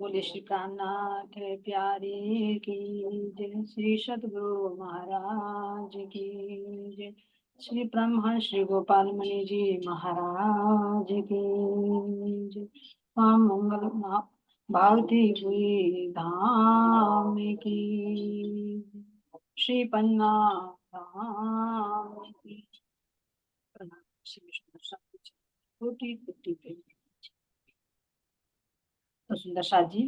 बोले श्री प्राणनाथ प्यारे की जय। श्री सद्गुरु महाराज की जय। श्री ब्रह्मर्षि श्री गोपाल मणि जी महाराज की जय। राम मंगल भावती हुई धाम की श्री पन्ना धाम की। प्रणाम श्री विष्णु सब छोटी पुट्टी पे। तो सुंदर साथ जी,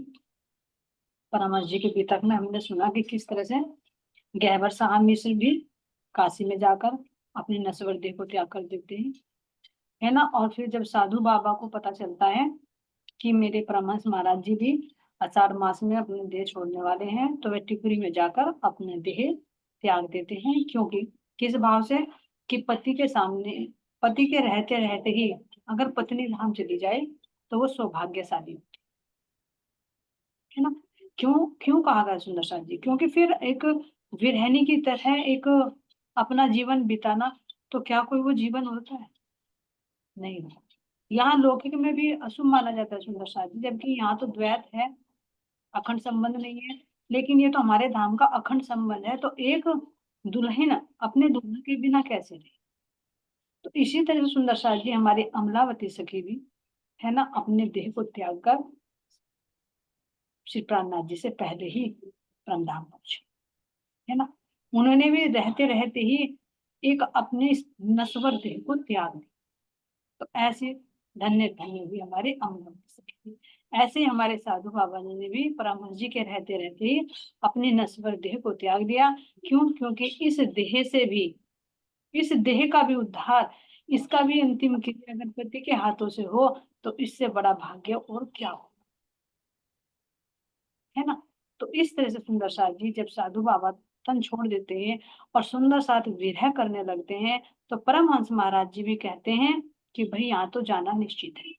परमहंस जी के वितक में हमने सुना कि किस तरह से गहवर साहब मिश्र भी काशी में जाकर अपनी नश्वर देह को त्याग कर देते हैं, है ना। और फिर जब साधु बाबा को पता चलता है कि मेरे परमहंस महाराज जी भी आषाढ़ मास में अपने देह छोड़ने वाले हैं, तो वे टिपुरी में जाकर अपने देह त्याग देते हैं। क्योंकि किस भाव से कि पति के सामने, पति के रहते रहते ही अगर पत्नी धाम चली जाए तो वो सौभाग्यशाली होती है ना। क्यों क्यों कहा गया सुंदर साथ जी? क्योंकि फिर एक विरहनी की तरह एक अपना जीवन बिताना, तो क्या कोई वो जीवन होता है? नहीं होता। यहाँ लौकिक में भी अशुभ माना जाता है सुंदर साथ जी, जबकि यहाँ तो द्वैत है, अखंड संबंध नहीं है। लेकिन ये तो हमारे धाम का अखंड संबंध है, तो एक दुल्हन अपने दूल्हे के बिना कैसे रहे? तो इसी तरह से सुंदर साथ जी हमारी अमलावती सखी भी, है ना, अपने देह को त्याग कर श्री प्राणनाथ जी से पहले ही परमधाम पहुंचे, है ना। उन्होंने भी रहते रहते ही एक अपने नश्वर देह को त्याग दिया। तो ऐसे धन्य धन्य हुई हमारे अमृत सखी। ऐसे ही हमारे साधु बाबा जी ने भी परमहंस जी के रहते रहते ही अपनी नश्वर देह को त्याग दिया। क्यों? क्योंकि इस देह से भी, इस देह का भी उद्धार, इसका भी अंतिम क्रिया अगर पति के हाथों से हो तो इससे बड़ा भाग्य और क्या हो, है ना। तो इस तरह से सुंदर साथ जी जब साधु बाबा तन छोड़ देते हैं और सुंदर साथ विरह करने लगते हैं, तो परमहंस महाराज जी भी कहते हैं कि भाई यहाँ तो जाना निश्चित है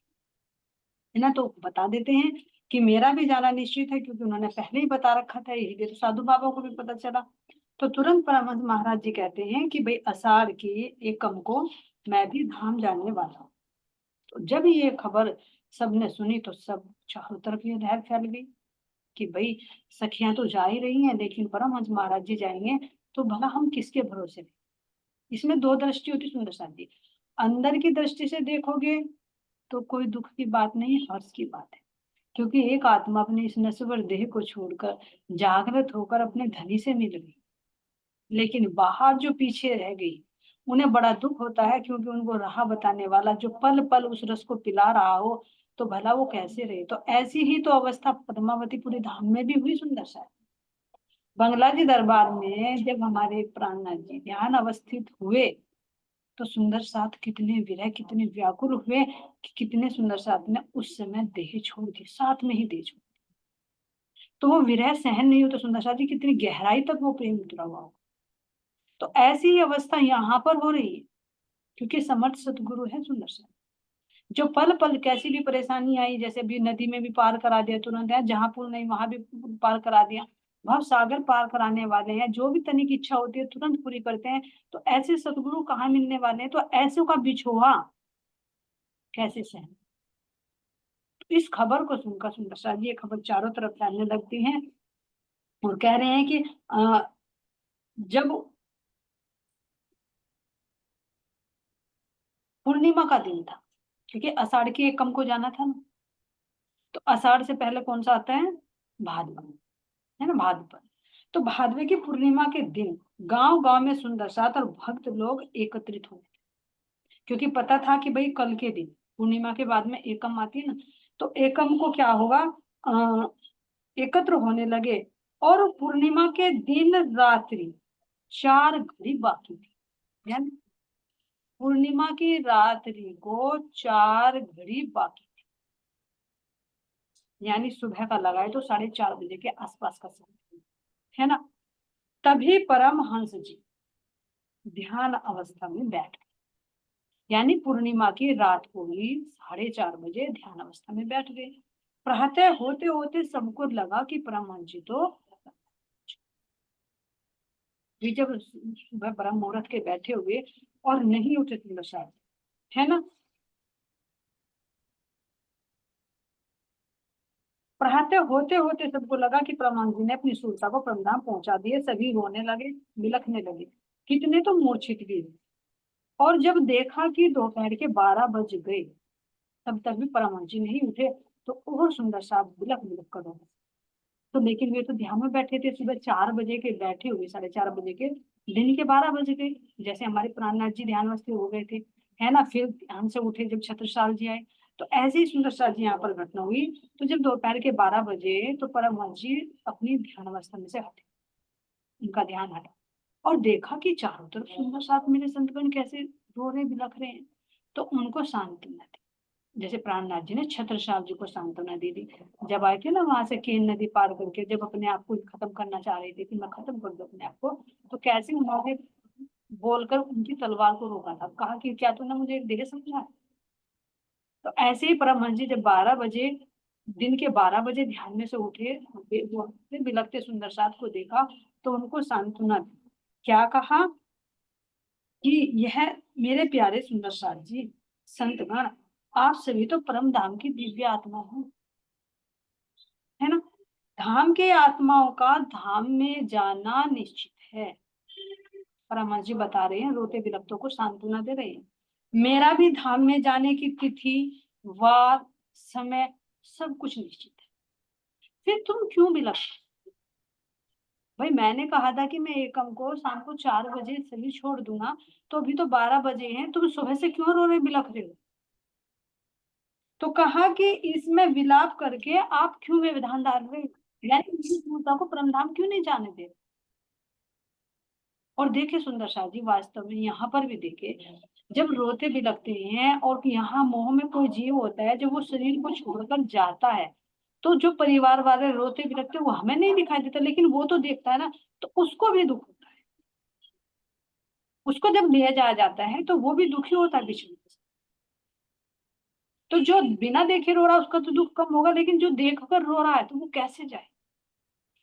ना। तो बता देते हैं कि मेरा भी जाना निश्चित है, क्योंकि उन्होंने पहले ही बता रखा था, यही तो साधु बाबा को भी पता चला। तो तुरंत परमहंस महाराज जी कहते हैं कि भाई आषाढ़ की एकम को मैं भी धाम जाने वाला हूँ। तो जब ये खबर सबने सुनी तो सब चारों तरफ ये लहर फैल गई कि भाई सखियां तो जा ही रही हैं, लेकिन परमहंस महाराज जी जाएंगे तो भला हम किसके भरोसे रहें? इसमें दो दृष्टि होती सुंदर साथ जी। अंदर की दृष्टि से देखोगे तो कोई दुख की बात नहीं, हर्ष की बात है। क्योंकि एक आत्मा अपने इस नश्वर देह को छोड़कर जागृत होकर अपने धनी से मिल गई, लेकिन बाहर जो पीछे रह गई उन्हें बड़ा दुख होता है, क्योंकि उनको राह बताने वाला जो पल पल उस रस को पिला रहा हो, तो भला वो कैसे रहे। तो ऐसी ही तो अवस्था पद्मावतीपुरी धाम में भी हुई सुंदर सा। बंगला जी दरबार में जब हमारे प्राणनाथ जी ध्यान अवस्थित हुए, तो सुंदर साथ कितने विरह, कितने व्याकुल हुए कि कितने सुंदर साथ ने उस समय देह छोड़ दी, साथ में ही देह छोड़। तो वो विरह सहन नहीं होता सुंदर साथ जी, कितनी गहराई तक वो प्रेम उतरा हुआ हो। तो ऐसी ही अवस्था यहाँ पर हो रही है, क्योंकि समर्थ सतगुरु है सुंदर साथ, जो पल पल कैसी भी परेशानी आई, जैसे अभी नदी में भी पार करा दिया तुरंत, है जहाँ पुल नहीं वहां भी पार करा दिया, भाव सागर पार कराने वाले हैं। जो भी तनिक इच्छा होती है तुरंत पूरी करते हैं। तो ऐसे सतगुरु कहाँ मिलने वाले हैं? तो ऐसों का बिछोहा कैसे सहन? तो इस खबर को सुनकर सुंदर साथ जी ये खबर चारों तरफ फैलने लगती है और कह रहे हैं कि जब पूर्णिमा का दिन था, क्योंकि आषाढ़ की एकम को जाना था ना, तो आषाढ़ से पहले कौन सा आता है? भाद्र, है ना, भाद्र। तो भाद्र की पूर्णिमा के दिन गांव गांव में सुंदर साथ और भक्त लोग एकत्रित हुए, क्योंकि पता था कि भाई कल के दिन पूर्णिमा के बाद में एकम आती है ना, तो एकम को क्या होगा, एकत्र होने लगे। और पूर्णिमा के दिन रात्रि 4 घड़ी बाकी थी, यानी पूर्णिमा की रात्रि को 4 घड़ी बाकी, यानी सुबह का लगाए तो 4:30 बजे के आसपास का समय, है ना। तभी परमहंस जी ध्यान अवस्था में बैठ गए, यानी पूर्णिमा की रात को ही 4:30 बजे ध्यान अवस्था में बैठ गए। प्रातः होते होते सबको लगा कि परमहंस जी तो भी जब सुबह ब्रह्म मुहूर्त के बैठे हुए और नहीं उठे थे शायद, है ना। पढ़ाते होते होते सबको लगा कि परमानंद जी ने अपनी सुरता को परमधाम पहुंचा दिए। सभी रोने लगे, बिलखने लगे, कितने तो मूर्छित भी हुए। और जब देखा कि दोपहर के 12 बज गए, तब तक भी परमानंद जी नहीं उठे, तो और सुंदर साहब बिलख बिलख कर रोने। तो लेकिन वे तो ध्यान में बैठे थे, सुबह 4 बजे के बैठे हुए, 4:30 बजे के, दिन के 12 बज गए। जैसे हमारे प्राणनाथ जी ध्यानवस्थ हो गए थे, है ना, फिर ध्यान से उठे जब छत्रसाल जी आए। तो ऐसे ही सुंदर साल जी यहाँ पर घटना हुई। तो जब दोपहर के 12 बजे, तो परमहंस जी अपनी ध्यान अवस्था में से हटे, उनका ध्यान हटा, और देखा कि चारों तरफ सुंदर साथ मेरे संतगण कैसे रो रहे, बिलख रहे हैं। तो उनको सांत्वना दी, जैसे प्राणनाथ जी ने छत्रसाल जी को सांत्वना दी थी। जब आए थे ना वहां से केन नदी पार करके, जब अपने आप को खत्म करना चाह रहे थे कि मैं खत्म कर दूं अपने आप को, तो कैसे उन्होंने बोलकर उनकी तलवार को रोका था, कहा कि क्या तूने मुझे देह समझा है? तो ऐसे ही परमहंस जी जब 12 बजे, दिन के 12 बजे ध्यान में से उठे, वो अपने बिलखते सुंदर साथ को देखा, तो उनको सांत्वना दी। क्या कहा कि यह मेरे प्यारे सुंदर साथ जी, संतगण, आप सभी तो परम धाम की दिव्य आत्मा हो, है ना। धाम के आत्माओं का धाम में जाना निश्चित है। परमात्मा जी बता रहे हैं, रोते विलप्तों को सांत्वना दे रहे हैं। मेरा भी धाम में जाने की तिथि, वार, समय, सब कुछ निश्चित है। फिर तुम क्यों बिलख? भाई मैंने कहा था कि मैं एकम को शाम को 4 बजे सभी छोड़ दूंगा, तो अभी तो 12 बजे हैं, तुम सुबह से क्यों रो रहे, बिलख रहे हो? तो कहा कि इसमें विलाप करके आप क्यों व्यवधान डाल रहे हो, यानी मेरी पूर्णता को परमधाम क्यों नहीं जाने दे? और देखे सुंदर शाह जी, वास्तव में यहाँ पर भी देखे, जब रोते भी लगते हैं, और यहाँ मोह में कोई जीव होता है, जब वो शरीर को छोड़कर जाता है, तो जो परिवार वाले रोते भी लगते हैं, वो हमें नहीं दिखाई देता, लेकिन वो तो देखता है ना, तो उसको भी दुख होता है। उसको जब लिया जाता है, तो वो भी दुखी होता है बीच में। तो जो बिना देखे रो रहा है उसका तो दुख कम होगा, लेकिन जो देख कर रो रहा है, तो वो कैसे जाए?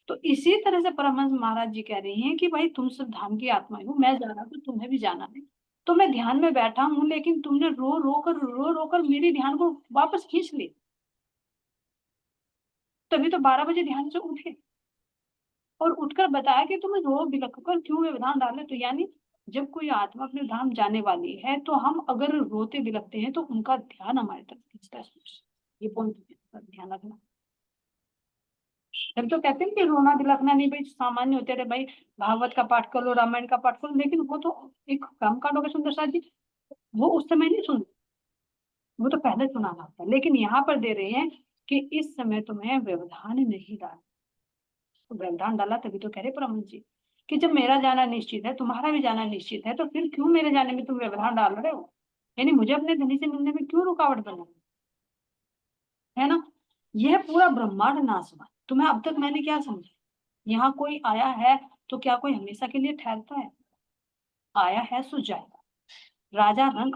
तो इसी तरह से परमहंस महाराज जी कह रही हैं कि भाई तुम सब धाम की आत्मा हो, मैं जाना तो तुम्हें भी जाना है। तो मैं ध्यान में बैठा हूं, लेकिन तुमने रो रो कर मेरे ध्यान को वापस खींच लिया। तभी तो 12 बजे ध्यान से उठे, और उठकर बताया कि तुम्हें रो बिलख कर क्यों व्यवधान डाले। तो यानी जब कोई आत्मा अपने धाम जाने वाली है, तो हम अगर रोते बिलखते हैं, तो उनका ध्यान हमारे तरफ खींचता है। ये पॉइंट ध्यान रखना। जब तो कहते हैं कि रोना बिलखना नहीं भाई सामान्य होते रहे भाई, भागवत का पाठ कर लो, रामायण का पाठ कर लो, लेकिन वो तो एक कर्म कांड हो गया सुंदर साथ जी, वो उस समय नहीं सुन, वो तो पहले सुनाना होता है। लेकिन यहाँ पर दे रहे हैं कि इस समय तुम्हें व्यवधान नहीं डालना। तो व्यवधान डाला तभी तो कह रहे परम जी कि जब मेरा जाना निश्चित है, तुम्हारा भी जाना निश्चित है, तो फिर क्यों मेरे जाने में तुम व्यवधान डाल रहे हो? यानी मुझे अपने धनी से मिलने में क्यों रुकावट बना, है ना। यह पूरा ब्रह्मांड नाश हुआ। तुम्हें अब तक मैंने क्या समझा, यहाँ कोई आया है तो क्या कोई हमेशा के लिए ठहरता है? आया है सो जाएगा। राजा रंग,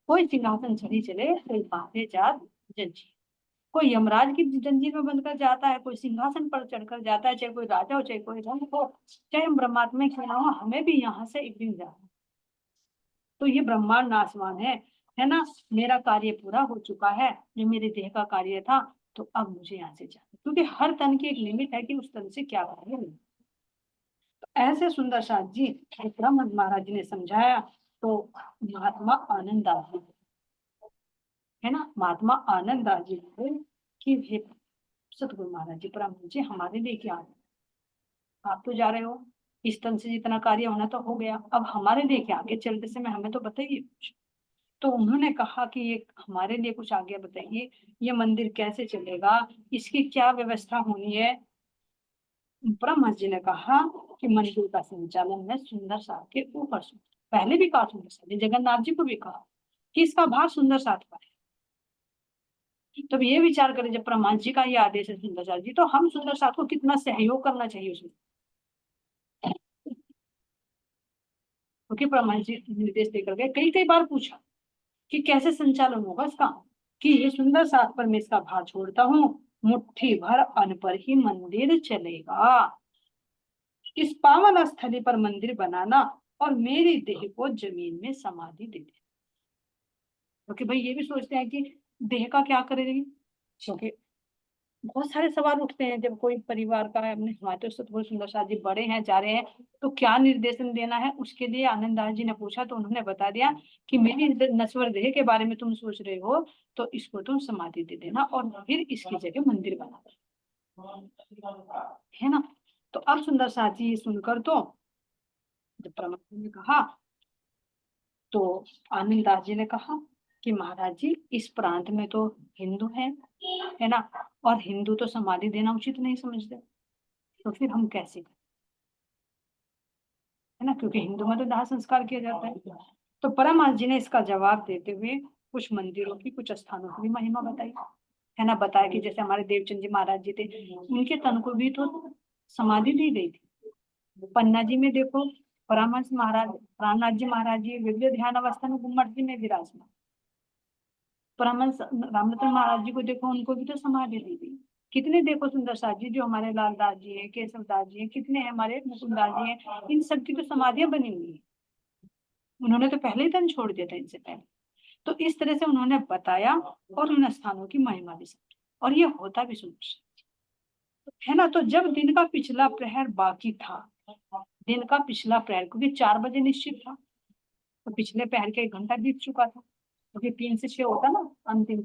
कोई सिंहासन चढ़ी चले, कोई बांधे जात जंजीर। कोई यमराज की जंजीर में बंधकर जाता है, कोई सिंहासन पर चढ़कर जाता है, चाहे कोई राजा हो, चाहे कोई रंग हो, चाहे हम परमात्मा क्यों ना हो, हमें भी यहाँ से एक दिन जाना है। तो ये ब्रह्मांड नासवान है ना। मेरा कार्य पूरा हो चुका है, ये मेरे देह का कार्य था, तो अब मुझे यहाँ से जाना है। क्योंकि हर तन की एक लिमिट है कि उस तन से क्या कार्य है। तो ऐसे सुंदर साथ जी ब्रह्म महाराज जी ने समझाया। तो महात्मा आनंददास जी, है ना, महात्मा आनंददास जी बोले कि हे सतगुरु महाराज जी, परम जी हमारे लिए क्या है? आप तो जा रहे हो, इस तन से जितना कार्य होना तो हो गया, अब हमारे लिए क्या, आगे चलते समय हमें तो बताइए कुछ। तो उन्होंने कहा कि ये हमारे लिए कुछ आगे बताइए, ये मंदिर कैसे चलेगा, इसकी क्या व्यवस्था होनी है। ब्रह्मा जी ने कहा कि मंदिर का संचालन मैं सुंदर साथ के ऊपर से, पहले भी कहा सुंदर साथ ने, जगन्नाथ जी को भी कहा कि इसका भार सुंदर साथ पर है। तब ये विचार करें, जब ब्रह्मा जी का ये आदेश है सुंदर साथ जी, तो हम सुंदर साथ को कितना सहयोग करना चाहिए उसमें। क्योंकि ब्रह्मा जी निर्देश देकर गए, कई कई बार पूछा कि कैसे संचालन होगा इसका, कि ये सुंदर साथ पर मैं इसका भार छोड़ता हूँ, मुट्ठी भर अन्न पर ही मंदिर चलेगा। इस पावन स्थली पर मंदिर बनाना, और मेरी देह को जमीन में समाधि दे देना। क्योंकि भाई ये भी सोचते हैं कि देह का क्या करेगी, क्योंकि बहुत सारे सवाल उठते हैं जब कोई परिवार का है, हमने हमारे तो सतगुरु सुंदर साथ जी बड़े हैं, जा रहे हैं, तो क्या निर्देशन देना है उसके लिए आनंद दास जी ने पूछा, तो उन्होंने बता दिया कि मेरी नश्वर देह के बारे में तुम सोच रहे हो, तो इसको तुम समाधि दे देना और फिर इसकी जगह मंदिर बना देना, है ना। तो अब सुंदर साथ जी ये सुनकर तो जब परमात्मा ने कहा, तो आनंद दास जी ने कहा कि महाराज जी इस प्रांत में तो हिंदू है ना, और हिंदू तो समाधि देना उचित नहीं समझते, तो फिर हम कैसे करें, है ना, क्योंकि हिंदू में तो दाह संस्कार किया जाता है। तो परमहंस जी ने इसका जवाब देते हुए कुछ मंदिरों की, कुछ स्थानों की भी महिमा बताई, है ना। बताया कि जैसे हमारे देवचंद जी महाराज जी थे, उनके तन को भी तो समाधि दी गई थी। पन्ना जी में देखो, परमहंस महाराज रामनाथ जी महाराज जी विविध ध्यान अवस्था में गुम्मट जी में विराजमान। परमहंस रामरतन महाराज जी को देखो, उनको भी तो समाधि दी गई। कितने देखो सुंदर साथ जी, जो हमारे लालदास जी हैं, केशव दास जी हैं, कितने हैं हमारे मुकुंदास जी हैं, इन सब की तो समाधियां बनी हुई है। उन्होंने तो पहले ही तन छोड़ दिया था इनसे पहले। तो इस तरह से उन्होंने बताया और उन स्थानों की महिमा भी समझी, और ये होता भी सुंदर, है ना। तो जब दिन का पिछला प्रहर बाकी था, दिन का पिछला प्रहर क्योंकि 4 बजे निश्चित था, तो पिछले प्रहर के 1 घंटा बीत चुका था, क्योंकि 3 से 6 होता ना अंतिम।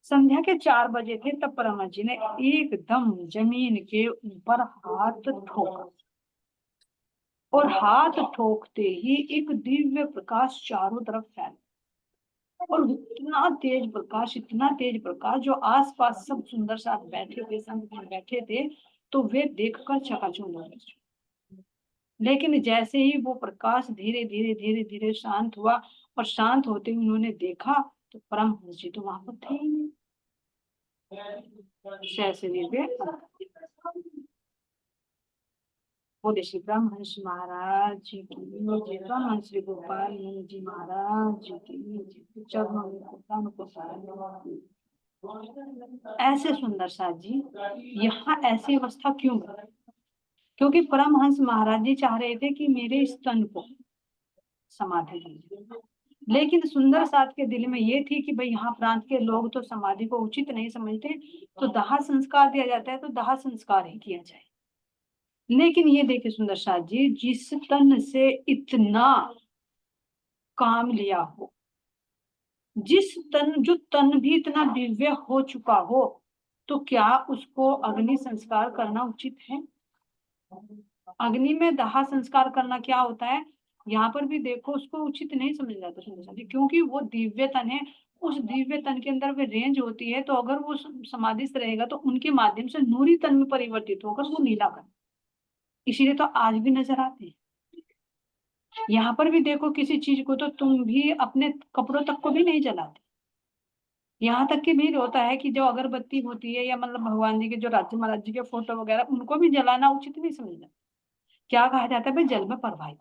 संध्या के 4 बजे थे, तब परमा जी ने एकदम जमीन के ऊपर हाथ ठोका, और हाथ ठोकते ही एक दिव्य प्रकाश चारों तरफ फैला, और इतना तेज प्रकाश, इतना तेज प्रकाश, जो आसपास सब सुंदर साथ बैठे हुए संत में बैठे थे, तो वे देखकर चकाचौंध हो गए। लेकिन जैसे ही वो प्रकाश धीरे धीरे धीरे धीरे शांत हुआ, और शांत होते ही उन्होंने देखा, तो परमहंस जी तो वहां पर थे ही नहीं, शरीर में। बोले श्री ब्रह्महंस महाराज जी की जय, ब्रह्महंस श्री गोपाल जी महाराज जी की जय, चरणों में खुदान को सारा। ऐसे सुंदर साथ जी यहाँ ऐसी अवस्था क्यों बनी? क्योंकि परमहंस महाराज जी चाह रहे थे कि मेरे स्तन को समाधि दीजिए, लेकिन सुंदर साथ के दिल में ये थी कि भाई यहाँ प्रांत के लोग तो समाधि को उचित नहीं समझते, तो दाह संस्कार दिया जाता है, तो दाह संस्कार ही किया जाए। लेकिन ये देखिए सुंदर साथ जी, जिस तन से इतना काम लिया हो, जो तन भी इतना दिव्य हो चुका हो, तो क्या उसको अग्नि संस्कार करना उचित है? अग्नि में दाह संस्कार करना क्या होता है, यहाँ पर भी देखो उसको उचित नहीं समझ जाता सुंदर साथ जी, क्योंकि वो दिव्य तन है। उस दिव्य तन के अंदर वे रेंज होती है, तो अगर वो समाधिस्थ रहेगा तो उनके माध्यम से नूरी तन में परिवर्तित होकर वो नीला कर, इसीलिए तो आज भी नजर आते हैं। यहाँ पर भी देखो, किसी चीज को तो तुम भी अपने कपड़ों तक को भी नहीं जलाते, यहाँ तक कि भी होता है कि जो अगरबत्ती होती है, या मतलब भगवान जी के जो राज्य महाराज जी के फोटो वगैरह, उनको भी जलाना उचित नहीं समझना। क्या कहा जाता है भाई, जल में प्रवाहित,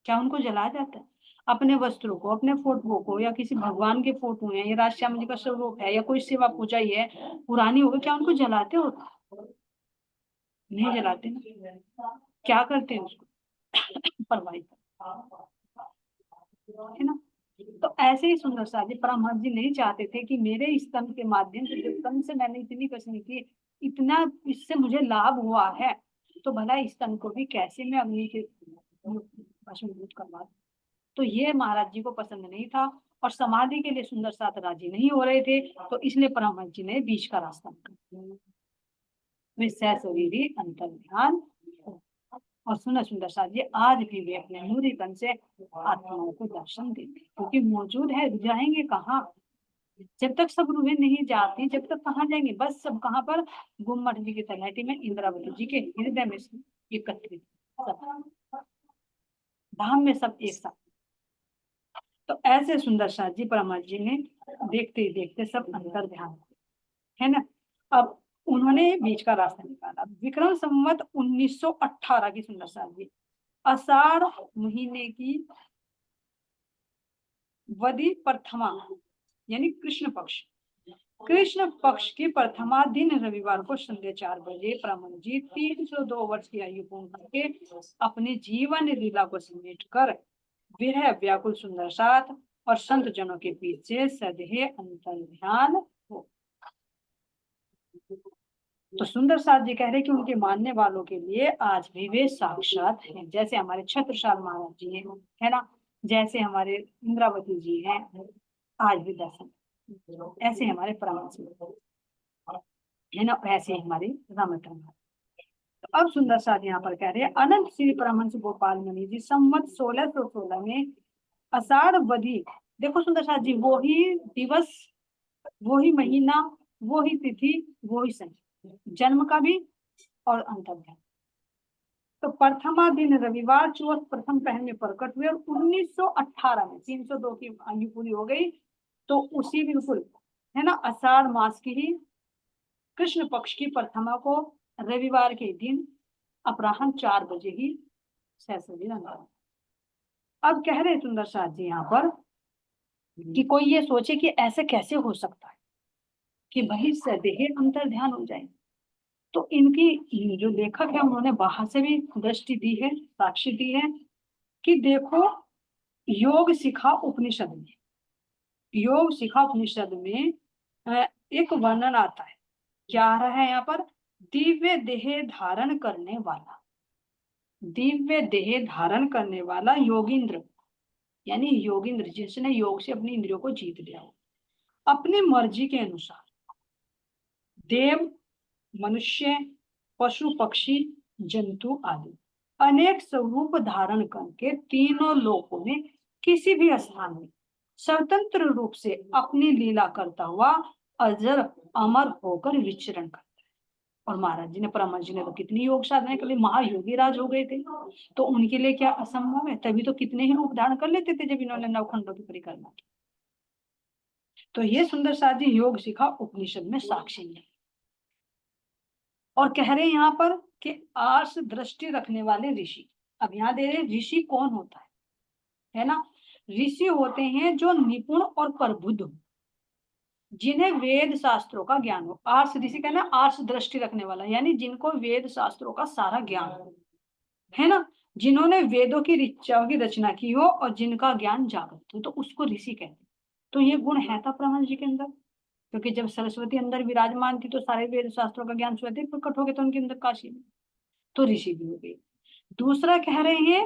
क्या उनको जलाया जाता है? अपने वस्त्रों को, अपने फोटो को, या किसी भगवान के फोटो है, या राज श्याम जी का स्वरूप है, या कोई सेवा पूजा ही है पुरानी हो गई, क्या उनको जलाते हो? नहीं जलाते ना, क्या करते हैं उसको प्रवाहित, है ना। तो ऐसे ही सुंदर साजी परमहंस जी नहीं चाहते थे कि मेरे स्तन के माध्यम से, जो स्तन से मैंने इतनी कसनी की, इतना इससे मुझे लाभ हुआ है, तो भला इस स्तन को भी कैसे मैं अग्नि के भस्मीभूत करवा दूं। तो ये महाराज जी को पसंद नहीं था, और समाधि के लिए सुंदर साथ राजी नहीं हो रहे थे, तो इसलिए परमहंस जी ने बीच का रास्ता निकाला, शरीरी अंतर ध्यान। और सुना सुंदर साथ जी आज भी वे अपने नूरी तन से आत्माओं को दर्शन देते, क्योंकि मौजूद है, जाएंगे कहाँ? जब तक सब रूहें नहीं जाती, जब तक कहाँ जाएंगे? बस सब कहाँ पर? गुम्मट जी की तलहटी में, इंद्रावती जी के हृदय में एकत्रित सब धाम में, सब एक साथ। तो ऐसे सुंदर साथ जी परमात्मा जी ने देखते ही देखते सब अंतर ध्यान, है ना। अब उन्होंने बीच का रास्ता निकाला। विक्रम संवत 1918 की सुंदर साथ जी आषाढ़ महीने की वदी प्रथमा, यानी कृष्ण पक्ष की प्रथमा दिन रविवार को संध्या 4 बजे ब्राह्मण जी 302 वर्ष की आयु पूर्ण करके अपने जीवन लीला को समेट कर विरह व्याकुल सुंदर साथ और संत जनों के बीच से सदैह अंतर ध्यान हो। तो सुंदर साथ जी कह रहे हैं कि उनके मानने वालों के लिए आज भी वे साक्षात हैं, जैसे हमारे छत्रसाल महाराज जी हैं, है ना, जैसे हमारे इंद्रावती जी हैं, आज भी दर्शन, ऐसे हमारे परमहंस है ना, ऐसे ही हमारे रामचंद्र महाराज। तो अब सुंदर साथ यहाँ पर कह रहे हैं, अनंत श्री परमहंस गोपाल मुनि जी संवत 1616 में आषाढ़ वधी, देखो सुंदर साथ जी, वो ही दिवस, वो ही महीना, वो ही तिथि, वो ही समय, जन्म का भी और अंतर्ध्यान। तो प्रथमा दिन रविवार चौथ प्रथम पहर में प्रकट हुए और 1918 में 302 की आयु पूरी हो गई। तो उसी बिल्कुल, है ना, आषाढ़ मास की ही कृष्ण पक्ष की प्रथमा को रविवार के दिन अपराह्न 4 बजे ही सहस्त्रली रंगा। अब कह रहे सुंदर साथ जी यहाँ पर कि कोई ये सोचे कि ऐसे कैसे हो सकता है कि वही सदेह अंतर ध्यान हो जाए। तो इनकी जो लेखक है उन्होंने बाहर से भी दृष्टि दी है, साक्षी दी है कि देखो, योग शिखा उपनिषद में, योग शिखा उपनिषद में एक वर्णन आता है, क्या आ रहा है यहाँ पर, दिव्य देह धारण करने वाला, दिव्य देह धारण करने वाला योगिंद्र, यानी योगिंद्र जिसने योग से अपनी इंद्रियों को जीत लिया हो, अपनी मर्जी के अनुसार देव, मनुष्य, पशु पक्षी, जंतु आदि अनेक स्वरूप धारण करके तीनों लोकों में किसी भी स्थान में स्वतंत्र रूप से अपनी लीला करता हुआ अजर अमर होकर विचरण करता है। और महाराज जी ने, परमहंस जी ने तो कितनी योग साधना के लिए महायोगी राज हो गए थे, तो उनके लिए क्या असंभव है, तभी तो कितने ही रूप धारण कर लेते थे जब इन्होंने नवखंडों की परिक्रमा की। तो ये सुंदर साथ जी योग शिखा उपनिषद में साक्षी है। और कह रहे हैं यहाँ पर कि आर्ष दृष्टि रखने वाले ऋषि, अब यहाँ दे रहे ऋषि कौन होता है ना, ऋषि होते हैं जो निपुण और प्रबुद्ध हो, जिन्हें वेद शास्त्रों का ज्ञान हो। आर्ष ऋषि कहना आर्ष दृष्टि रखने वाला, यानी जिनको वेद शास्त्रों का सारा ज्ञान हो, है ना, जिन्होंने वेदों की ऋचाओं की रचना की हो और जिनका ज्ञान जागृत हो, तो उसको ऋषि कहते हैं। तो ये गुण है था परमहंस जी के अंदर, क्योंकि जब सरस्वती अंदर विराजमान थी तो सारे वेद शास्त्रों का ज्ञान स्वतः प्रकट हो गया, तो उनके अंदर काशी में, तो ऋषि भी हो गए। दूसरा कह रहे हैं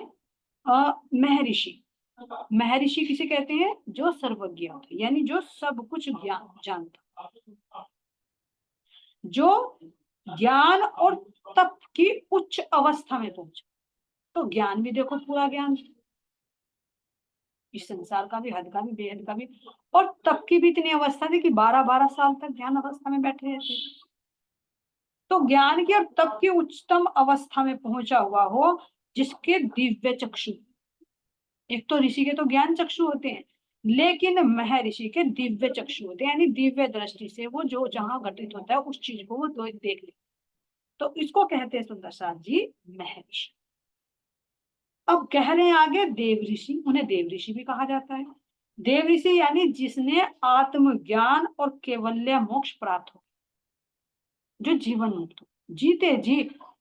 महर्षि, महर्षि किसे कहते हैं, जो सर्वज्ञ होता है, यानी जो सब कुछ ज्ञान जानता, जो ज्ञान और तप की उच्च अवस्था में पहुंचा। तो ज्ञान भी देखो पूरा ज्ञान, इस संसार का भी, हद का भी, बेहद का भी, और तप की भी इतनी अवस्था थी कि 12-12 साल तक ध्यान अवस्था में बैठे रहते। तो ज्ञान की और तप की उच्चतम अवस्था में पहुंचा हुआ हो, जिसके दिव्य चक्षु, एक तो ऋषि के तो ज्ञान चक्षु होते हैं, लेकिन महर्षि के दिव्य चक्षु होते हैं, यानी दिव्य दृष्टि से वो जो जहां घटित होता है उस चीज को वो देख ले। तो इसको कहते हैं सुंदर साथ जी महर्षि। अब कह रहे हैं आगे देव ऋषि, उन्हें देव ऋषि भी कहा जाता है। देव ऋषि यानी जिसने आत्मज्ञान और केवल्य मोक्ष प्राप्त हो, जो जीवन मुक्त हो, जीते जी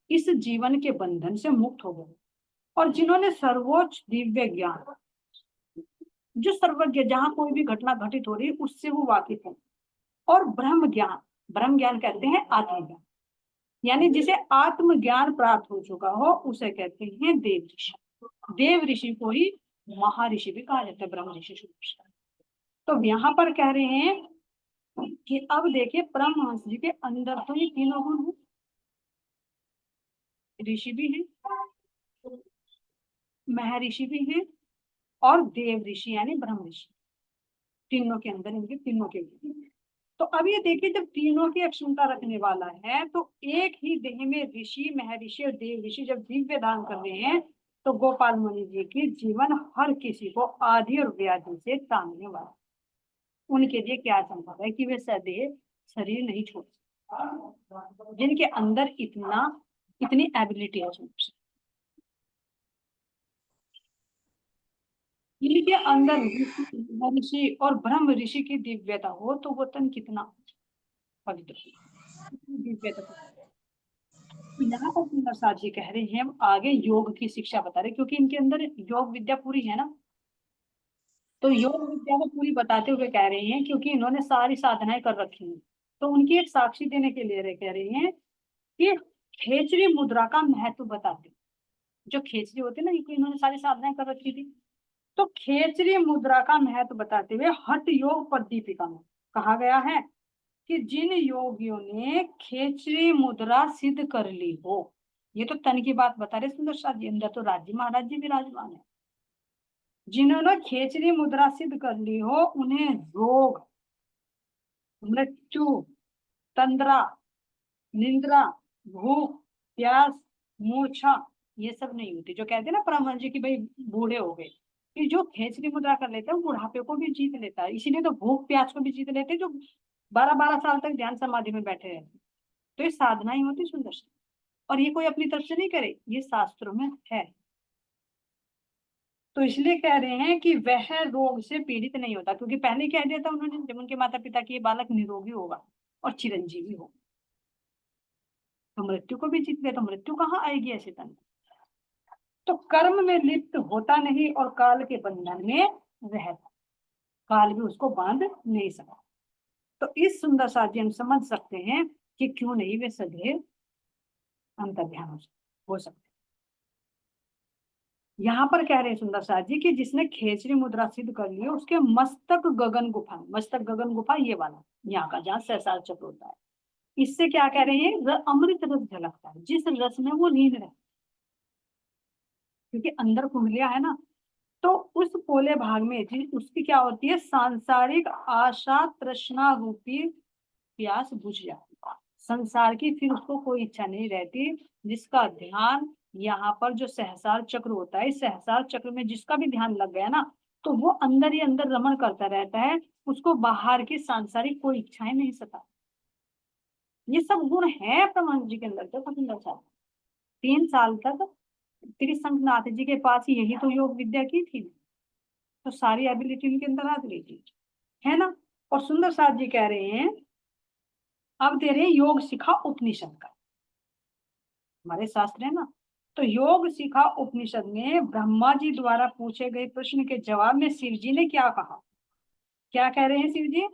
इस जीवन के बंधन से मुक्त हो गए, और जिन्होंने सर्वोच्च दिव्य ज्ञान, जो सर्वज्ञ, जहां कोई भी घटना घटित हो रही है उससे वो वाकिफ है, और ब्रह्म ज्ञान, ब्रह्म ज्ञान कहते हैं आत्मज्ञान, यानी जिसे आत्मज्ञान प्राप्त हो चुका हो उसे कहते हैं देव ऋषि। देव ऋषि को ही महर्षि भी कहा जाता है, ब्रह्म ऋषि। तो यहाँ पर कह रहे हैं कि अब देखिए परमहंस जी के अंदर तो ये तीनों गुण हैं, ऋषि भी हैं, महर्षि भी हैं, और देव ऋषि यानी ब्रह्म ऋषि, तीनों के अंदर इनके तीनों के गुण। तो अब ये देखिए, जब तीनों की अक्षमता रखने वाला है, तो एक ही देह में ऋषि, महर्षि और देव ऋषि जब दिव्य दान कर रहे हैं, तो गोपाल मुनि जी की जीवन हर किसी को आदि और व्याधि से तानने वाला, उनके लिए क्या संभव है कि वे सदैव शरीर नहीं छोड़ सकते, जिनके अंदर इतनी एबिलिटी है, जिनके अंदर ऋषि और ब्रह्म ऋषि की दिव्यता हो, तो वो तन कितना पवित्र, दिव्यता। यहाँ पर सुंदर साथ जी कह रहे हैं, हम आगे योग की शिक्षा बता रहे, क्योंकि इनके अंदर योग विद्या पूरी है ना, तो योग विद्या को पूरी बताते हुए कह रहे हैं, क्योंकि इन्होंने सारी साधनाएं कर रखी हैं, तो उनकी एक साक्षी देने के लिए कह रही हैं कि खेचरी मुद्रा का महत्व बताते। जो खेचरी होती है ना, इन्होंने सारी साधनाएं कर रखी थी, तो खेचरी मुद्रा का महत्व बताते हुए हठ योग पद दीपिका में कहा गया है कि जिन योगियों ने खेचरी मुद्रा सिद्ध कर ली हो, ये तो तन की बात बता रहे सुंदर साथ जी, अंदर तो राज्य महाराज जी विराजमान है, जिन्होंने खेचरी मुद्रा सिद्ध कर ली हो उन्हें रोग, मृत्यु, तंद्रा, निंद्रा, भूख, प्यास, मूर्छा, ये सब नहीं होती। जो कहते हैं ना परमहंस जी की भाई बूढ़े हो गए, कि जो खेचरी मुद्रा कर लेते हैं बुढ़ापे को भी जीत लेता है, इसीलिए तो भूख प्यास को भी जीत लेते हैं, जो 12-12 साल तक ध्यान समाधि में बैठे रहते। तो ये साधना ही होती सुंदर सी, और ये कोई अपनी तरफ से नहीं करे, ये शास्त्रों में है। तो इसलिए कह रहे हैं कि वह रोग से पीड़ित नहीं होता, क्योंकि पहले कह दिया था उन्होंने जब उनके माता पिता की ये बालक निरोगी होगा और चिरंजीवी होगा, तो मृत्यु को भी जीत ले, तो मृत्यु कहाँ आएगी ऐसे तन। तो कर्म में लिप्त होता नहीं और काल के बंधन में रहता, काल भी उसको बांध नहीं सका। तो इस सुंदर साध्य हम समझ सकते हैं कि क्यों नहीं वे सदैव अंतर्ध्यान हो सकते। यहाँ पर कह रहे हैं सुंदर साथ जी कि जिसने खेचरी मुद्रा सिद्ध कर ली उसके मस्तक गगन गुफा, मस्तक गगन गुफा ये वाला यहाँ का जहाँ सहस्रार चक्र होता है, इससे क्या कह रहे हैं, अमृत रस झलकता है, जिस रस में वो लीन रहे, क्योंकि अंदर कुंडलियां है ना, तो उस पोले भाग में उसकी क्या होती है, सांसारिक आशा तृष्णा रूपी प्यास बुझ जाती है, संसार की फिर उसको कोई इच्छा नहीं रहती। जिसका ध्यान यहाँ पर जो सहस्रार चक्र होता है, इस सहस्रार चक्र में जिसका भी ध्यान लग गया ना, तो वो अंदर ही अंदर रमण करता रहता है, उसको बाहर की सांसारिक कोई इच्छाएं नहीं सता। ये सब गुण है परमानंद जी के अंदर। देखो सुंदर सा 3 साल तक त्रिशंकनाथ जी के पास ही यही तो योग विद्या की थी, तो सारी एबिलिटी उनके अंदर आ गई थी, है ना। और सुंदर साथ जी कह रहे हैं अब दे रहे हैं योग सिखा उपनिषद का, हमारे शास्त्र है ना, तो योग सिखा उपनिषद में ब्रह्मा जी द्वारा पूछे गए प्रश्न के जवाब में शिव जी ने क्या कहा, क्या कह रहे हैं शिव जी,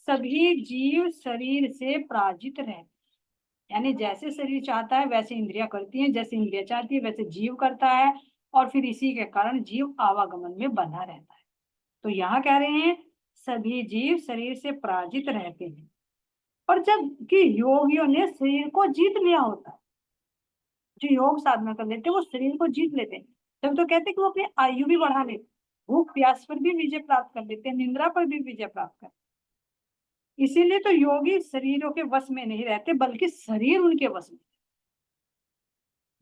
सभी जीव शरीर से पराजित रहते, यानी जैसे शरीर चाहता है वैसे इंद्रियां करती हैं, जैसे इंद्रिया चाहती है वैसे जीव करता है, और फिर इसी के कारण जीव आवागमन में बंधा रहता है। तो यहाँ कह रहे हैं सभी जीव शरीर से पराजित रहते हैं, और जब कि योगियों ने शरीर को जीत लिया होता है, जो योग साधना कर लेते हैं वो शरीर को जीत लेते हैं, तब तो कहते हैं कि वो अपनी आयु भी बढ़ा लेते, भूख प्यास पर भी विजय प्राप्त कर लेते हैं, निंद्रा पर भी विजय प्राप्त कर। इसीलिए तो योगी शरीरों के वश में नहीं रहते, बल्कि शरीर उनके वश में,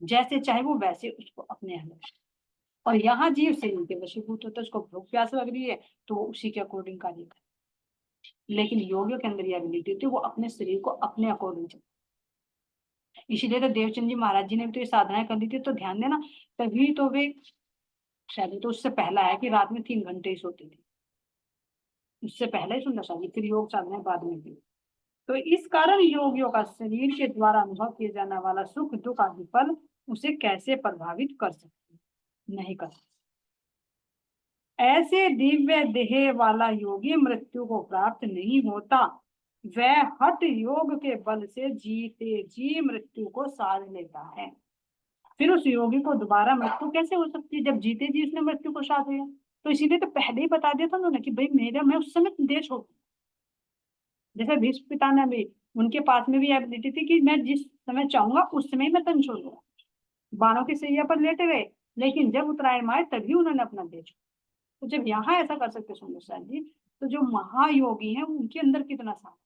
जैसे चाहे वो वैसे उसको अपने अंदर। और यहाँ जीव शरीर के वशीभूत होता है, उसको भूख प्यास लग रही है तो वो उसी के अकॉर्डिंग कार्य करे, लेकिन योगियों के अंदर यह एबिलिटी होती है वो अपने शरीर को अपने अकॉर्डिंग चलाते। इसीलिए तो देवचंद जी महाराज जी ने भी तो ये साधनाएं कर दी थी, तो ध्यान देना, तभी तो वे, शायद तो उससे पहला है कि रात में 3 घंटे ही सोती थी, उससे पहले ही सुंदर साधना, फिर योग साधना बाद में थी। तो इस कारण योगियों का शरीर के द्वारा अनुभव किया जाने वाला सुख दुख आदि फल उसे कैसे प्रभावित कर सकते, नहीं कर सकते। ऐसे दिव्य देह वाला योगी मृत्यु को प्राप्त नहीं होता, वह हठ योग के बल से जीते जी मृत्यु को साध लेता है। फिर उस योगी को दोबारा मृत्यु कैसे हो सकती है जब जीते जी उसने मृत्यु को साध लिया। तो इसीलिए तो पहले ही बता दिया था उन्होंने कि भाई मेरा, मैं उस समय देह छोड़, जैसे भीष्म पिता ने भी, उनके पास में भी एबिलिटी थी कि मैं जिस समय चाहूंगा उस समय मैं तन छोड़ दूंगा, बाणों की सैया पर लेटे गए, लेकिन जब उत्तरायण में आए तभी उन्होंने अपना देह छोड़ा। तो जब यहाँ ऐसा कर सकते सुंदर साथ जी, तो जो महायोगी हैं उनके अंदर कितना साथ।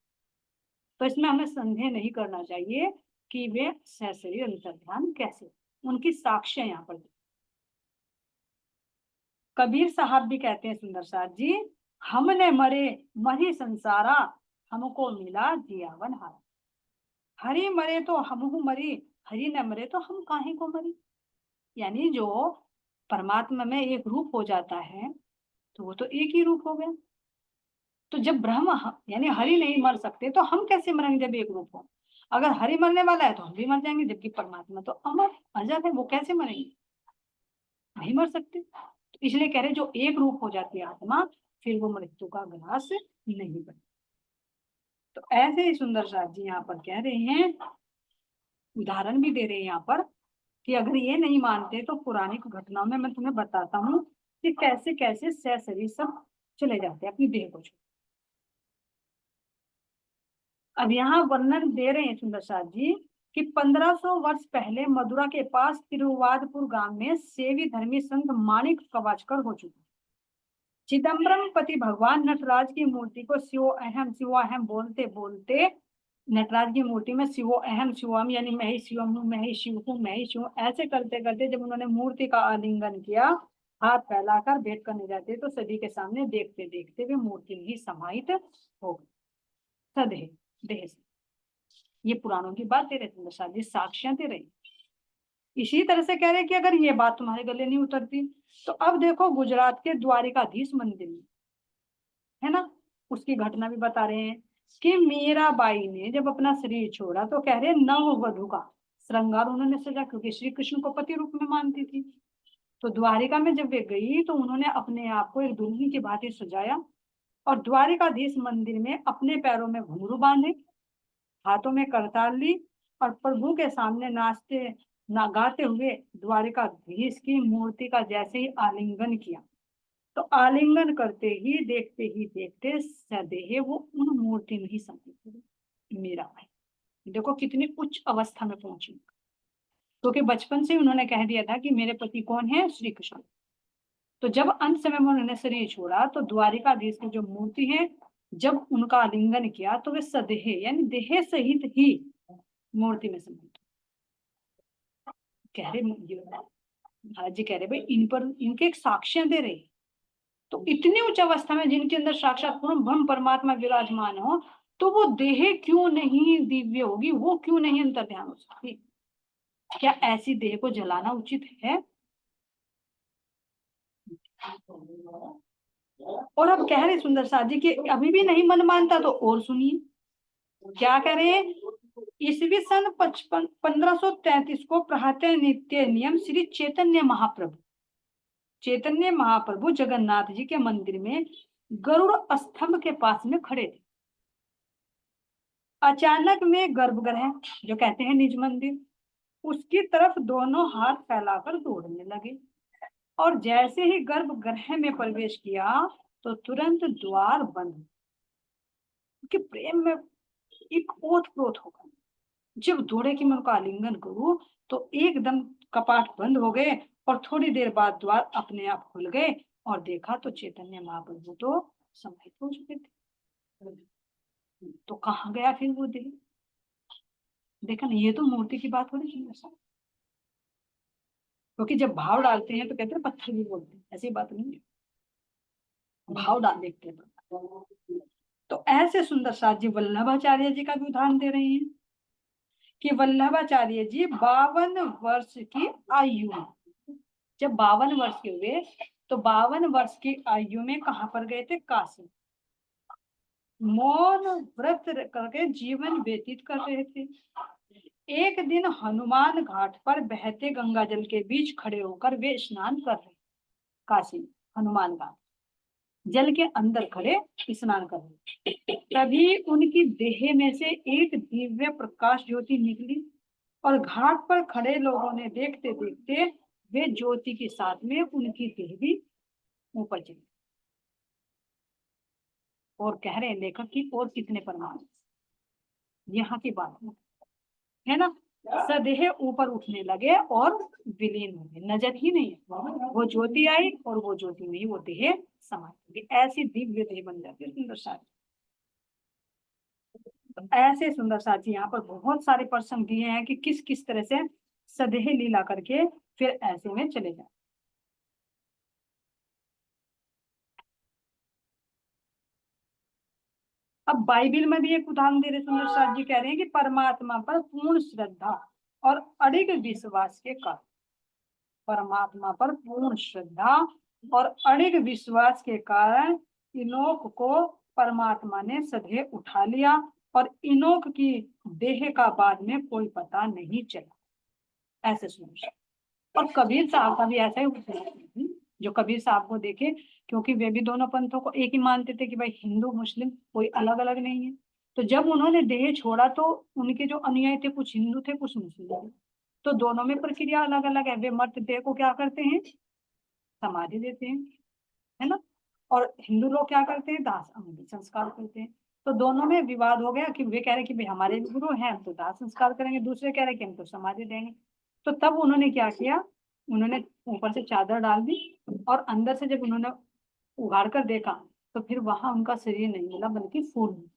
तो इसमें हमें संदेह नहीं करना चाहिए कि वे सहशरीर अंतर्ध्यान कैसे, उनकी साक्ष्य यहाँ पर। कबीर साहब भी कहते हैं सुंदर साथ जी, हमने मरे मरी संसारा, हमको मिला जियावन हारा। हरि मरे तो हमहु मरी, हरि न मरे तो हम काहे को मरी। यानी जो परमात्मा में एक रूप हो जाता है तो वो तो एक ही रूप हो गया। तो जब ब्रह्म यानी हरि नहीं मर सकते तो हम कैसे मरेंगे जब एक रूप हो। अगर हरि मरने वाला है तो हम भी मर जाएंगे, जबकि परमात्मा तो अमर अजर है, वो कैसे मरेंगे, नहीं मर सकते। तो इसलिए कह रहे जो एक रूप हो जाती है आत्मा, फिर वो मृत्यु का ग्रास नहीं बने। तो ऐसे ही सुंदर साथ जी यहाँ पर कह रहे हैं, उदाहरण भी दे रहे हैं यहाँ पर, कि अगर ये नहीं मानते तो पौराणिक घटनाओं में मैं तुम्हें बताता हूँ कि कैसे कैसे सह सब चले जाते हैं अपनी देह को छोड़। अब यहाँ वर्णन दे रहे हैं सुंदर साथ जी कि 1500 वर्ष पहले मदुरा के पास तिरुवादपुर गांव में सेवी धर्मी संत माणिक कवाचकर हो चुके। चिदम्बरम पति भगवान नटराज की मूर्ति को शिवो अहम बोलते बोलते, नटराज की मूर्ति में शिवो अहम शिवम यानी मैं ही शिवम हूँ, मैं ही शिव हूँ, मैं ही शिव हूँ, ऐसे करते करते जब उन्होंने मूर्ति का आलिंगन किया, हाथ फैलाकर भेंट करने जाते तो सभी के सामने देखते देखते वे मूर्ति में ही समाहित हो गए, सदेह देह से। ये पुराणों की बात दे रहे थे प्रसाद जी, साक्ष्य दे रहे। इसी तरह से कह रहे कि अगर ये बात तुम्हारे गले नहीं उतरती तो अब देखो गुजरात के द्वारिकाधीश मंदिर में, है ना, उसकी घटना भी बता रहे हैं कि मीराबाई ने जब अपना शरीर छोड़ा तो कह रहे नव वधु का श्रृंगार उन्होंने सजा, क्योंकि श्री कृष्ण को पति रूप में मानती थी। तो द्वारिका में जब वे गई तो उन्होंने अपने आप को एक दुल्हन की भांति सजाया और द्वारिकाधीश मंदिर में अपने पैरों में घुंघरू बांधे, हाथों में करताल ली और प्रभु के सामने नाचते ना गाते हुए द्वारिकाधीश की मूर्ति का जैसे ही आलिंगन किया, तो आलिंगन करते ही देखते सदेह वो उन मूर्ति में ही समाहित हो गई। मेरा भाई देखो कितनी उच्च अवस्था में पहुंची, क्योंकि बचपन से उन्होंने कह दिया था कि मेरे पति कौन है, श्री कृष्ण। तो जब अंत समय में उन्होंने शरीर छोड़ा तो द्वारिकाधीश की जो मूर्ति है, जब उनका आलिंगन किया तो वे सदेह यानी देह सहित ही मूर्ति में समाहित। कह रहे महाराज जी कह रहे भाई इन पर इनके एक साक्ष्य दे रहे, तो इतनी उच्च अवस्था में जिनके अंदर साक्षात पूर्ण ब्रह्म परमात्मा विराजमान हो, तो वो देह क्यों नहीं दिव्य होगी, वो क्यों नहीं अंतर्ध्यान हो सकती? क्या ऐसी देह को जलाना उचित है? और अब कह रहे सुंदर साथ जी कि अभी भी नहीं मन मानता तो और सुनिए क्या कह रहे हैं। ईस्वी सन 1533 को प्रहते नित्य नियम श्री चैतन्य महाप्रभु जगन्नाथ जी के मंदिर में गरुड़ स्तंभ के पास में खड़े थे। अचानक में गर्भगृह जो कहते हैं निज मंदिर, उसकी तरफ दोनों हाथ फैलाकर दौड़ने लगे और जैसे ही गर्भगृह में प्रवेश किया तो तुरंत द्वार बंद, कि प्रेम में एक ओत प्रोत होगा। जब दौड़े कि मैं उनका आलिंगन करूं तो एकदम कपाट बंद हो गए और थोड़ी देर बाद द्वार अपने आप खुल गए और देखा तो चैतन्य महाप्रभु तो समाहित हो चुके थे। तो कहाँ गया फिर वो देह? देखा ना, ये तो मूर्ति की बात हो रही है सर, क्योंकि जब भाव डालते हैं तो कहते हैं पत्थर भी बोलते हैं, ऐसी बात नहीं है, भाव डाल देखते हैं। तो ऐसे सुंदर साथ जी वल्लभाचार्य जी का भी उदाहरण दे रहे हैं कि वल्लभाचार्य जी 52 वर्ष की आयु में, जब 52 वर्ष के हुए तो 52 वर्ष की आयु में कहां पर गए थे? काशी। मौन व्रत करके जीवन व्यतीत कर रहे थे। एक दिन हनुमान घाट पर बहते गंगा जल के बीच खड़े होकर वे स्नान कर रहे, काशी हनुमान घाट जल के अंदर खड़े स्नान कर रहे, तभी उनकी देह में से एक दिव्य प्रकाश ज्योति निकली और घाट पर खड़े लोगों ने देखते देखते वे ज्योति के साथ में उनकी देह भी ऊपर चली। और कह रहे हैं लेखक की और कितने परमाणु यहाँ की बात है ना, सदेह ऊपर उठने लगे और विलीन हो गए, नजर ही नहीं है, वो ज्योति आई और वो ज्योति में ही वो देह समाई गई। ऐसी दिव्य देह बन जाती है सुंदर साथी। तो ऐसे सुंदर साथी यहाँ पर बहुत सारे प्रसंग दिए हैं कि किस किस तरह से सदेह लीला करके फिर ऐसे में चले जाए। अब बाइबिल में भी एक उदाहरण दे रहे सुंदर साथ जी, कह रहे हैं कि परमात्मा पर पूर्ण श्रद्धा और अड़िग विश्वास के कारण, परमात्मा पर पूर्ण श्रद्धा और अड़िग विश्वास के कारण इनोक को परमात्मा ने सदैव उठा लिया और इनोक की देह का बाद में कोई पता नहीं चला। ऐसे सुनिए। और कबीर साहब का भी ऐसा ही, जो कबीर साहब को देखे, क्योंकि वे भी दोनों पंथों को एक ही मानते थे कि भाई हिंदू मुस्लिम कोई अलग अलग नहीं है, तो जब उन्होंने देह छोड़ा तो उनके जो अनुयायी थे, कुछ हिंदू थे कुछ मुस्लिम थे, तो दोनों में प्रक्रिया अलग अलग है। वे मर्त देह को क्या करते हैं, समाधि देते हैं, है ना, और हिंदू लोग क्या करते हैं, दाह अंतिम संस्कार करते हैं। तो दोनों में विवाद हो गया कि वे कह रहे कि भाई हमारे गुरु हैं, हम तो दाह संस्कार करेंगे, दूसरे कह रहे कि हम तो समाधि देंगे। तो तब उन्होंने क्या किया, उन्होंने ऊपर से चादर डाल दी, और अंदर से जब उन्होंने उघाड़ कर देखा, तो फिर वहां उनका शरीर नहीं मिला बल्कि फूल मिले।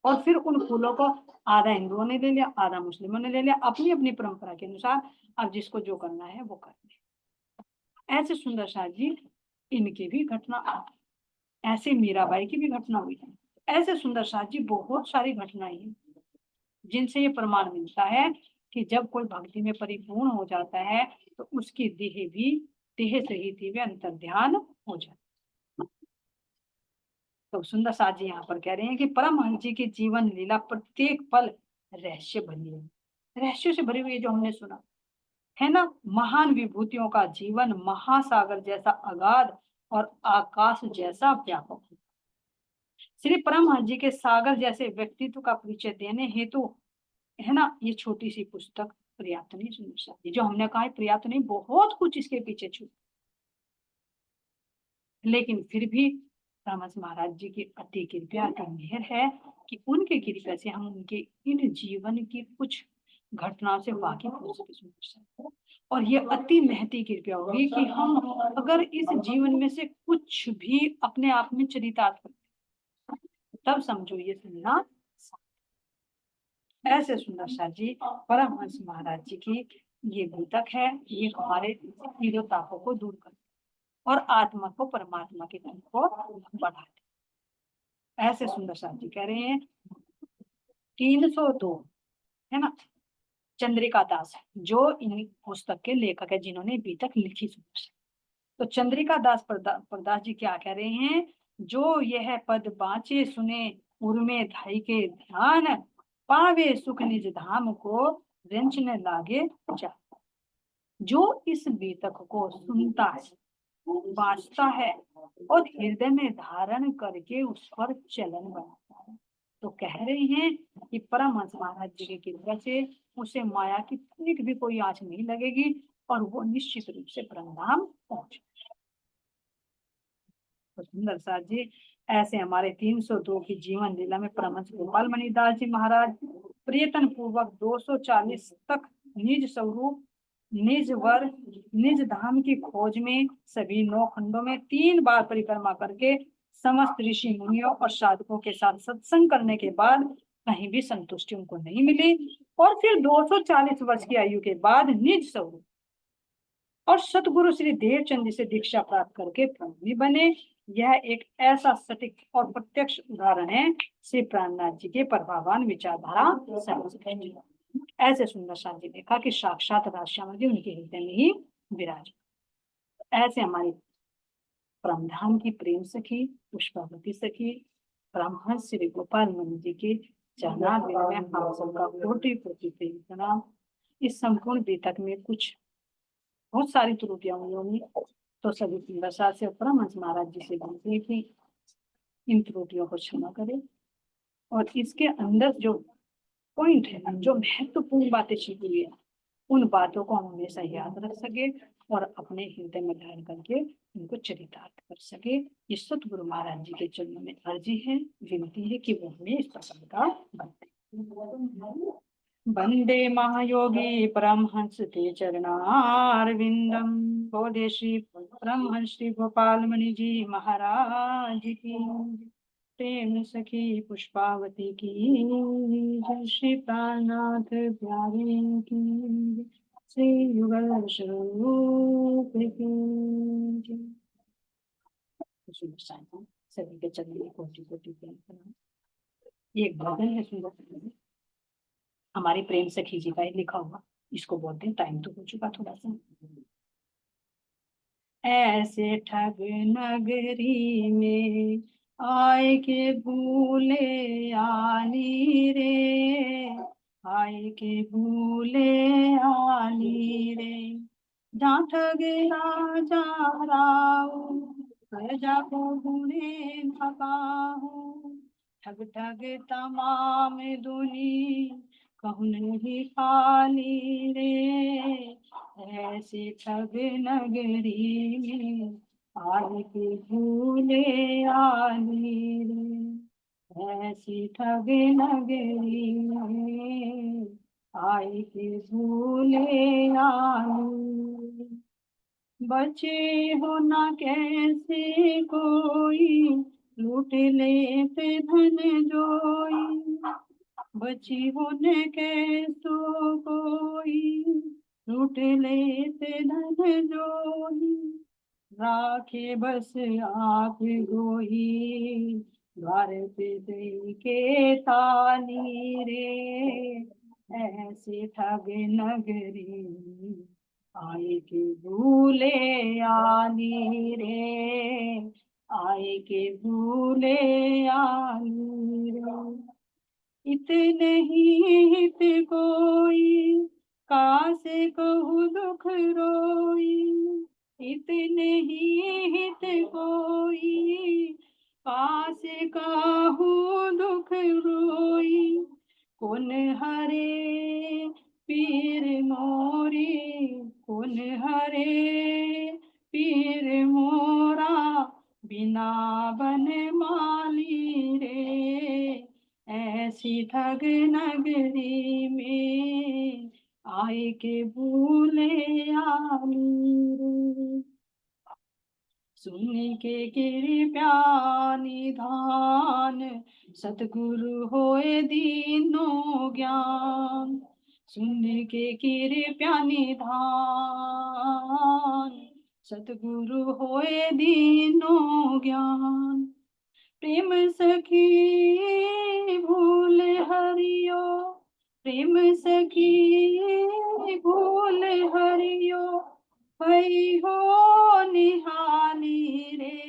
और फिर उन फूलों को आधा हिंदुओं ने ले लिया, आधा मुस्लिमों ने ले लिया, अपनी अपनी परंपरा के अनुसार। अब जिसको जो करना है वो कर ले। ऐसे सुंदर शाह जी, इनकी भी घटना, ऐसे मीराबाई की भी घटना हुई है। ऐसे सुंदर शाह जी बहुत सारी घटनाएं हैं जिनसे ये प्रमाण मिलता है कि जब कोई भक्ति में परिपूर्ण हो जाता है तो उसकी देह भी देह सहित ही वे अंतर ध्यान हो जाती है। तो सुंदर साथ जी यहाँ पर कह रहे हैं कि परमहंस जी की जीवन लीला प्रत्येक पल रहस्य भरी है। रहस्य से भरी हुई है, जो हमने सुना है ना। महान विभूतियों का जीवन महासागर जैसा अगाध और आकाश जैसा व्यापक है। श्री परमहंस जी के सागर जैसे व्यक्तित्व का परिचय देने हेतु, है ना, ये छोटी सी पुस्तक पर्याप्त नहीं। सुंदर साथ जी, जो हमने कहा है पर्याप्त नहीं, बहुत कुछ इसके पीछे छुपा, लेकिन फिर भी रामस महाराज जी की अति कृपया की मेहर है कि उनके कृपया से हम उनके इन जीवन की कुछ घटनाओं से वाकिफ हो सके। सुंदर, और ये अति महती कृपया होगी कि हम अगर इस जीवन में से कुछ भी अपने आप में चरितार्थ करते, तब समझो ये सुनना। ऐसे सुंदर शाह जी, परमहंस महाराज जी की ये भूतक है, ये हमारे तापों को दूर कर और आत्मा को परमात्मा की तरफ को बढ़ाते। ऐसे सुंदर शाह जी कह रहे हैं 302, है ना, चंद्रिका दास, जो इन पुस्तक के लेखक है जिन्होंने अभी तक लिखी सुंदर शाह। तो चंद्रिका दास प्रदास जी क्या कह रहे हैं, जो यह पद बाँचे सुने उर्मे धाई के ध्यान, पावे सुख निज धाम को रेंचने लागे जा। जो इस बीतक को सुनता है, बांचता है और हृदय में धारण करके उस पर चलन बनाता है, तो कह रहे हैं कि परमहंस महाराज जी की कृपा से उसे माया की तनिक भी कोई आंच नहीं लगेगी और वो निश्चित रूप से परमधाम पहुंचे। तो सुंदर साथ जी, ऐसे हमारे 302 की जीवन लीला में परमहंस गोपाल मणिदास जी महाराज प्रयत्न पूर्वक 240 तक निज स्वरूप, निज वर, निज धाम की खोज में सभी 9 खंडों में 3 बार परिक्रमा करके समस्त ऋषि मुनियों और साधकों के साथ सत्संग करने के बाद कहीं भी संतुष्टि उनको नहीं मिली, और फिर 240 वर्ष की आयु के बाद निज स्वरूप और सतगुरु श्री देवचंद जी से दीक्षा प्राप्त करके ब्रह्मी बने। यह एक ऐसा सटीक और प्रत्यक्ष उदाहरण है श्री प्राणनाथ जी के प्रभावान विचारधारा समझ। ऐसे सुंदर शाह जी देखा कि साक्षात राजश्याम जी उनके हृदय में ही विराज। ऐसे हमारी परमधाम की प्रेम सखी पुष्पावती सखी परमहंस श्री गोपाल मणि जी के चरणारविंद में हम सबका कोटि कोटि प्रेम प्रणाम। इस संपूर्ण बीतक में कुछ बहुत सारी त्रुटियां हुई होंगी, तो सभी प्रसाद से परमहंस महाराज जी से विनती है कि इन त्रुटियों को क्षमा करें, और इसके अंदर जो पॉइंट है, जो महत्वपूर्ण बातें छिपी हुई है, उन बातों को हम हमेशा याद रख सके और अपने हृदय में धारण करके उनको चरितार्थ कर सके। ये सतगुरु महाराज जी के चरणों में अर्जी है, विनती है कि वो हमें इस प्रकार का बनते। वंदे महायोगी परमहंस ते चरणारविंदम। बोले श्री परमहंस श्री गोपाल मणि जी महाराज की। प्रेम सखी पुष्पावती की जय। श्री प्राणनाथ प्यारे की, श्री युगल स्वरूप की जय। सभी के चरण में कोटि कोटि प्रणाम। ये एक भजन है सुंदर, हमारी प्रेम सखी जी का लिखा हुआ, इसको बोलते हैं। टाइम तो हो चुका थोड़ा सा। ऐसे ठग नगरी में आए के भूले आनी रे, आए के भूले आनी रे, जहाँ ठग राजा राऊ प्रजा को गुणे भगाहू, ठग ठग तमाम दुनी कहूँ नहीं खाली रे, ऐसे ठग नगरी में आए के भूले आली रे, ऐसी ठग नगरी में आए के भूले आली। बचे हो ना कैसे कोई, लूट लेते धन जोई, बची हो न कैसो कोई, लूट लेते धन जोई, राखे बस आप गोही, द्वार पे दई के ताली रे, ऐसे ठग नगरी आए के भूले आली रे, आए के भूले आली रे। इतने ही हित कोई, कासे कहूँ दुख रोई, इतने ही हित कोई, कासे कहूँ दुख रोई, कौन हरे पीर मोरी, कौन हरे पीर मोरा, बिना बन माली रे, ऐसी ठग नगरी में आए के भूले आली रे। सुन के कृपया निधान, सतगुरु होए दीनो ज्ञान, सुन के कृपया निधान, सतगुरु होए दीनो ज्ञान, प्रेम सखी भूल हरियो, प्रेम सखी भूल हरियो, भई हो निहाली रे,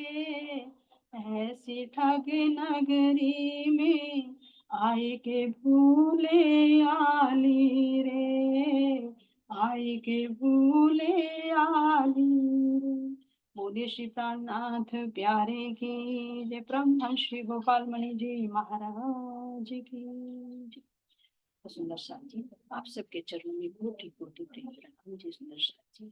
ऐसी ठग नगरी में आए के भूले आली रे, आए के भूले आली रे। बोले श्री प्राणनाथ प्यारे की जय। ब्रह्म श्री गोपाल मणि जी महाराज की जय। तो सुंदर साथ जी, आप सबके चरणों में कोटि कोटि प्रेम प्रणाम जी। सुंदर साथ जी,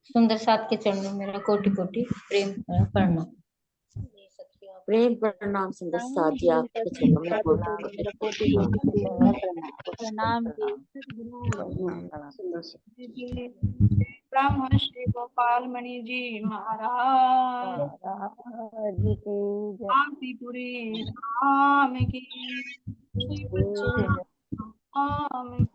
सुंदर साथ के चरणों में मेरा कोटि कोटि प्रेम प्रणाम। प्रेम प्रणाम सुंदर साथ जी, आपके चरणों में कोटि कोटि प्रणाम जी। ब्रह्म श्री गोपाल मणि जी महाराज आपकी पूरी धाम की, शिव धाम की।